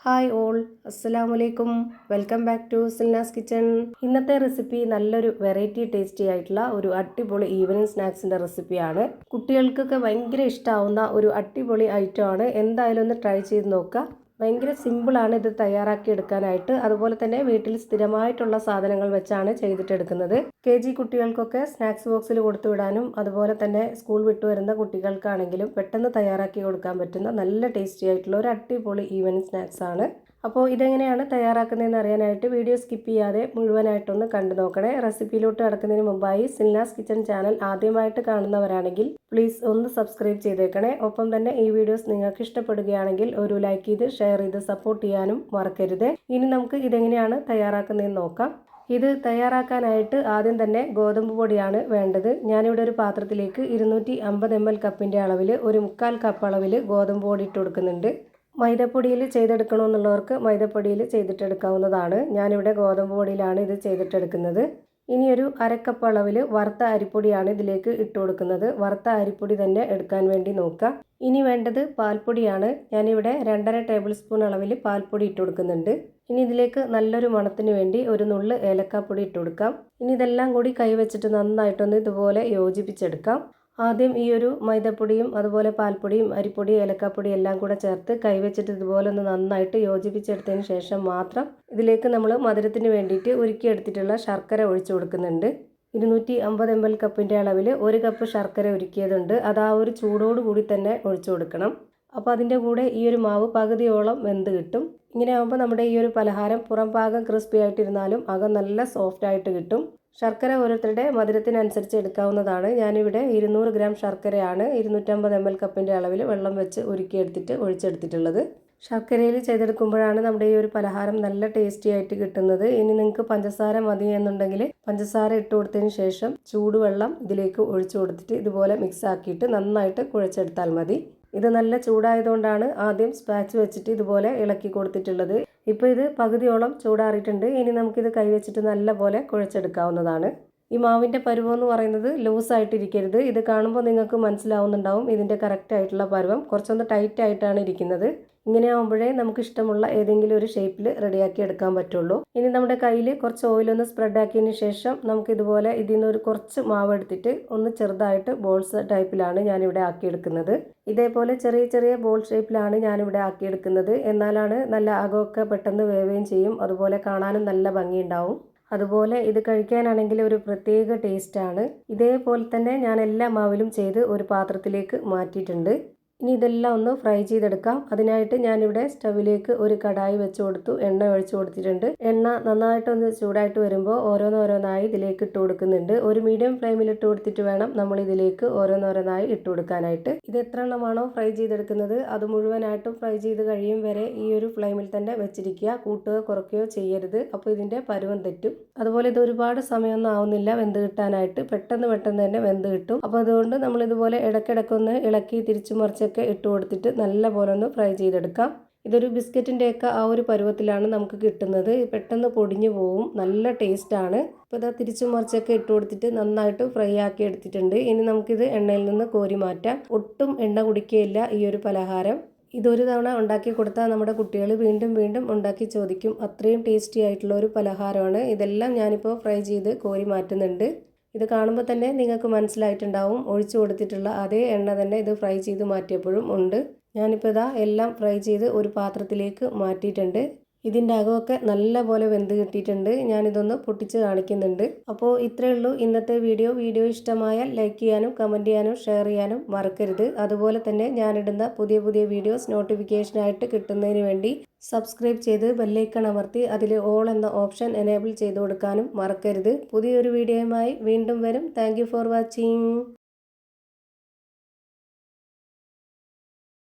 Hi all, അസ്സലാമലൈക്കും. Welcome back to Silna's kitchen. ഇന്നത്തെ recipe നല്ലൊരു വെറൈറ്റി ടേസ്റ്റി ആയിട്ടുള്ള ഒരു അടിപൊളി ഈവനിങ് സ്നാക്സിൻ്റെ റെസിപ്പിയാണ്. കുട്ടികൾക്കൊക്കെ ഭയങ്കര ഇഷ്ടമാവുന്ന ഒരു അടിപൊളി ഐറ്റമാണ്. എന്തായാലും ഒന്ന് ട്രൈ ചെയ്ത് നോക്കുക. ഭയങ്കര സിമ്പിളാണ് ഇത് തയ്യാറാക്കി എടുക്കാനായിട്ട്. അതുപോലെ തന്നെ വീട്ടിൽ സ്ഥിരമായിട്ടുള്ള സാധനങ്ങൾ വെച്ചാണ് ചെയ്തിട്ടെടുക്കുന്നത്. KG കുട്ടികൾക്കൊക്കെ സ്നാക്സ് ബോക്സിൽ കൊടുത്തു വിടാനും അതുപോലെ തന്നെ സ്കൂൾ വിട്ടു വരുന്ന കുട്ടികൾക്കാണെങ്കിലും പെട്ടെന്ന് തയ്യാറാക്കി കൊടുക്കാൻ പറ്റുന്ന നല്ല ടേസ്റ്റി ആയിട്ടുള്ള ഒരു അടിപൊളി ഈവനിങ് സ്നാക്സ് ആണ്. അപ്പോൾ ഇതെങ്ങനെയാണ് തയ്യാറാക്കുന്നതെന്ന് അറിയാനായിട്ട് വീഡിയോ സ്കിപ്പ് ചെയ്യാതെ മുഴുവനായിട്ടൊന്ന് കണ്ടു നോക്കണേ. റെസിപ്പിയിലോട്ട് കടക്കുന്നതിന് മുമ്പായി സിൽനാസ് കിച്ചൺ ചാനൽ ആദ്യമായിട്ട് കാണുന്നവരാണെങ്കിൽ പ്ലീസ് ഒന്ന് സബ്സ്ക്രൈബ് ചെയ്തേക്കണേ. ഒപ്പം തന്നെ ഈ വീഡിയോസ് നിങ്ങൾക്ക് ഇഷ്ടപ്പെടുകയാണെങ്കിൽ ഒരു ലൈക്ക് ചെയ്ത് ഷെയർ ചെയ്ത് സപ്പോർട്ട് ചെയ്യാനും മറക്കരുത്. ഇനി നമുക്ക് ഇതെങ്ങനെയാണ് തയ്യാറാക്കുന്നതെന്ന് നോക്കാം. ഇത് തയ്യാറാക്കാനായിട്ട് ആദ്യം തന്നെ ഗോതമ്പ് പൊടിയാണ് വേണ്ടത്. ഞാനിവിടെ ഒരു പാത്രത്തിലേക്ക് 250 ml കപ്പിൻ്റെ അളവിൽ ഒരു 1/4 കപ്പ് അളവിൽ ഗോതമ്പ് പൊടി ഇട്ട് കൊടുക്കുന്നുണ്ട്. മൈദപ്പൊടിയിൽ ചെയ്തെടുക്കണമെന്നുള്ളവർക്ക് മൈദപ്പൊടിയിൽ ചെയ്തിട്ടെടുക്കാവുന്നതാണ്. ഞാനിവിടെ ഗോതമ്പ് പൊടിയിലാണ് ഇത് ചെയ്തിട്ടെടുക്കുന്നത്. ഇനി ഒരു 1/2 കപ്പ് അളവിൽ വറുത്ത അരിപ്പൊടിയാണ് ഇതിലേക്ക് ഇട്ട് കൊടുക്കുന്നത്. വറുത്ത അരിപ്പൊടി തന്നെ എടുക്കാൻ വേണ്ടി നോക്കുക. ഇനി വേണ്ടത് പാൽപ്പൊടിയാണ്. ഞാനിവിടെ 2.5 ടേബിൾ സ്പൂൺ അളവിൽ പാൽപ്പൊടി ഇട്ട് കൊടുക്കുന്നുണ്ട്. ഇനി ഇതിലേക്ക് നല്ലൊരു മണത്തിന് വേണ്ടി ഒരു നുള്ള് ഏലക്കാപ്പൊടി ഇട്ട് കൊടുക്കാം. ഇനി ഇതെല്ലാം കൂടി കൈവച്ചിട്ട് നന്നായിട്ടൊന്ന് ഇതുപോലെ യോജിപ്പിച്ചെടുക്കാം. ആദ്യം ഈ ഒരു മൈദപ്പൊടിയും അതുപോലെ പാൽപ്പൊടിയും അരിപ്പൊടിയും ഏലക്കാപ്പൊടിയും എല്ലാം കൂടെ ചേർത്ത് കൈവച്ചിട്ട് ഇതുപോലെ ഒന്ന് നന്നായിട്ട് യോജിപ്പിച്ചെടുത്തതിന് ശേഷം മാത്രം ഇതിലേക്ക് നമ്മൾ മധുരത്തിന് വേണ്ടിയിട്ട് ഉരുക്കിയെടുത്തിട്ടുള്ള ശർക്കര ഒഴിച്ചു കൊടുക്കുന്നുണ്ട്. 250 ml കപ്പിൻ്റെ അളവിൽ 1 കപ്പ് ശർക്കര ഉരുക്കിയതുണ്ട്. അത് ആ ഒരു ചൂടോടുകൂടി തന്നെ ഒഴിച്ചു കൊടുക്കണം. അപ്പോൾ അതിൻ്റെ കൂടെ ഈ ഒരു മാവ് പകുതിയോളം വെന്ത് കിട്ടും. ഇങ്ങനെ ആകുമ്പോൾ നമ്മുടെ ഈ ഒരു പലഹാരം പുറം ഭാഗം ക്രിസ്പി ആയിട്ടിരുന്നാലും അകം നല്ല സോഫ്റ്റ് ആയിട്ട് കിട്ടും. ശർക്കര ഓരോരുത്തരുടെ മധുരത്തിനനുസരിച്ച് എടുക്കാവുന്നതാണ്. ഞാനിവിടെ 200 ഗ്രാം ശർക്കരയാണ് 250 ml കപ്പിൻ്റെ അളവിൽ വെള്ളം വെച്ച് ഉരുക്കിയെടുത്തിട്ട് ഒഴിച്ചെടുത്തിട്ടുള്ളത്. ശർക്കരയിൽ ചെയ്തെടുക്കുമ്പോഴാണ് നമ്മുടെ ഈ ഒരു പലഹാരം നല്ല ടേസ്റ്റി ആയിട്ട് കിട്ടുന്നത്. ഇനി നിങ്ങൾക്ക് പഞ്ചസാര മതി എന്നുണ്ടെങ്കിൽ പഞ്ചസാര ഇട്ട് കൊടുത്തതിന് ശേഷം ചൂടുവെള്ളം ഇതിലേക്ക് ഒഴിച്ചു കൊടുത്തിട്ട് ഇതുപോലെ മിക്സ് ആക്കിയിട്ട് നന്നായിട്ട് കുഴച്ചെടുത്താൽ മതി. ഇത് നല്ല ചൂടായതുകൊണ്ടാണ് ആദ്യം സ്പാച്ച് വെച്ചിട്ട് ഇതുപോലെ ഇളക്കി കൊടുത്തിട്ടുള്ളത്. ഇപ്പോൾ ഇത് പകുതിയോളം ചൂടാറിയിട്ടുണ്ട്. ഇനി നമുക്കിത് കൈവച്ചിട്ട് നല്ലപോലെ കുഴച്ചെടുക്കാവുന്നതാണ്. ഈ മാവിൻ്റെ പരുവം എന്ന് പറയുന്നത് ലൂസായിട്ടിരിക്കരുത്. ഇത് കാണുമ്പോൾ നിങ്ങൾക്ക് മനസ്സിലാവുന്നുണ്ടാവും ഇതിൻ്റെ കറക്റ്റ് ആയിട്ടുള്ള പരുവം. കുറച്ചൊന്ന് ടൈറ്റ് ആയിട്ടാണ് ഇരിക്കുന്നത്. ഇങ്ങനെ ആകുമ്പോഴേ നമുക്ക് ഇഷ്ടമുള്ള ഏതെങ്കിലും ഒരു ഷേപ്പിൽ റെഡിയാക്കി എടുക്കാൻ പറ്റുള്ളൂ. ഇനി നമ്മുടെ കയ്യിൽ കുറച്ച് ഓയിലൊന്ന് സ്പ്രെഡ് ആക്കിയതിന് ശേഷം നമുക്ക് ഇതുപോലെ ഇതിൽ നിന്ന് ഒരു കുറച്ച് മാവ് എടുത്തിട്ട് ഒന്ന് ചെറുതായിട്ട് ബോൾസ് ടൈപ്പിലാണ് ഞാനിവിടെ ആക്കിയെടുക്കുന്നത്. ഇതേപോലെ ചെറിയ ചെറിയ ബോൾ ഷേപ്പിലാണ് ഞാനിവിടെ ആക്കിയെടുക്കുന്നത്. എന്നാലാണ് നല്ല അകമൊക്കെ പെട്ടെന്ന് വേവുകയും ചെയ്യും. അതുപോലെ കാണാനും നല്ല ഭംഗിയുണ്ടാവും. അതുപോലെ ഇത് കഴിക്കാനാണെങ്കിൽ ഒരു പ്രത്യേക ടേസ്റ്റാണ്. ഇതേപോലെ തന്നെ ഞാൻ എല്ലാ മാവിലും ചെയ്ത് ഒരു പാത്രത്തിലേക്ക് മാറ്റിയിട്ടുണ്ട്. ഇനി ഇതെല്ലാം ഒന്ന് ഫ്രൈ ചെയ്തെടുക്കാം. അതിനായിട്ട് ഞാനിവിടെ സ്റ്റവിലേക്ക് ഒരു കടായി വെച്ച് കൊടുത്തു. എണ്ണ ഒഴിച്ചു കൊടുത്തിട്ടുണ്ട്. എണ്ണ നന്നായിട്ടൊന്ന് ചൂടായിട്ട് വരുമ്പോൾ ഓരോന്നോരോന്നായി ഇതിലേക്ക് ഇട്ട് കൊടുക്കുന്നുണ്ട്. ഒരു മീഡിയം ഫ്ലെയിമിൽ ഇട്ട് കൊടുത്തിട്ട് വേണം നമ്മൾ ഇതിലേക്ക് ഓരോന്നോരോന്നായി ഇട്ട് കൊടുക്കാനായിട്ട്. ഇത് എത്ര എണ്ണമാണോ ഫ്രൈ ചെയ്തെടുക്കുന്നത് അത് മുഴുവനായിട്ടും ഫ്രൈ ചെയ്ത് കഴിയും വരെ ഈ ഒരു ഫ്ലെയിമിൽ തന്നെ വെച്ചിരിക്കുക. കൂട്ടുകയോ കുറയ്ക്കുകയോ ചെയ്യരുത്. അപ്പോൾ ഇതിൻ്റെ പരുവം തെറ്റും. അതുപോലെ ഇത് ഒരുപാട് സമയമൊന്നും ആവുന്നില്ല വെന്ത് കിട്ടാനായിട്ട്. പെട്ടെന്ന് തന്നെ വെന്ത് കിട്ടും. അപ്പോൾ അതുകൊണ്ട് നമ്മൾ ഇതുപോലെ ഇടയ്ക്കിടയ്ക്കൊന്ന് ഇളക്കി തിരിച്ചു മറിച്ച് ഇട്ട് കൊടുത്തിട്ട് നല്ല പോലെ ഒന്ന് ഫ്രൈ ചെയ്തെടുക്കാം. ഇതൊരു ബിസ്ക്കറ്റിൻ്റെയൊക്കെ ആ ഒരു പരുവത്തിലാണ് നമുക്ക് കിട്ടുന്നത്. പെട്ടെന്ന് പൊടിഞ്ഞു പോവും. നല്ല ടേസ്റ്റാണ്. ഇപ്പോൾ ഇതാ തിരിച്ചു മറിച്ചൊക്കെ ഇട്ട് കൊടുത്തിട്ട് നന്നായിട്ട് ഫ്രൈ ആക്കി എടുത്തിട്ടുണ്ട്. ഇനി നമുക്കിത് എണ്ണയിൽ നിന്ന് കോരി മാറ്റാം. ഒട്ടും എണ്ണ കുടിക്കുകയില്ല ഈ ഒരു പലഹാരം. ഇതൊരു തവണ ഉണ്ടാക്കി കൊടുത്താൽ നമ്മുടെ കുട്ടികൾ വീണ്ടും വീണ്ടും ഉണ്ടാക്കി ചോദിക്കും. അത്രയും ടേസ്റ്റി ആയിട്ടുള്ള ഒരു പലഹാരമാണ്. ഇതെല്ലാം ഞാനിപ്പോൾ ഫ്രൈ ചെയ്ത് കോരി മാറ്റുന്നുണ്ട്. ഇത് കാണുമ്പോൾ തന്നെ നിങ്ങൾക്ക് മനസ്സിലായിട്ടുണ്ടാവും ഒഴിച്ചു കൊടുത്തിട്ടുള്ള അതേ എണ്ണ തന്നെ ഇത് ഫ്രൈ ചെയ്ത് മാറ്റിയപ്പോഴും ഉണ്ട്. ഞാനിപ്പോൾ ഇതാ എല്ലാം ഫ്രൈ ചെയ്ത് ഒരു പാത്രത്തിലേക്ക് മാറ്റിയിട്ടുണ്ട്. ഇതിൻ്റെ അകമൊക്കെ നല്ല പോലെ വെന്ത് കിട്ടിയിട്ടുണ്ട്. ഞാനിതൊന്ന് പൊട്ടിച്ച് കാണിക്കുന്നുണ്ട്. അപ്പോൾ ഇത്രയേ ഉള്ളൂ ഇന്നത്തെ വീഡിയോ ഇഷ്ടമായാൽ ലൈക്ക് ചെയ്യാനും കമൻറ്റ് ചെയ്യാനും ഷെയർ ചെയ്യാനും മറക്കരുത്. അതുപോലെ തന്നെ ഞാനിടുന്ന പുതിയ വീഡിയോസ് നോട്ടിഫിക്കേഷനായിട്ട് കിട്ടുന്നതിന് വേണ്ടി സബ്സ്ക്രൈബ് ചെയ്ത് ബെല്ലൈക്കൺ അമർത്തി അതിൽ ഓൾ എന്ന ഓപ്ഷൻ എനേബിൾ ചെയ്ത് കൊടുക്കാനും മറക്കരുത്. പുതിയൊരു വീഡിയോയുമായി വീണ്ടും വരും. Thank you for watching.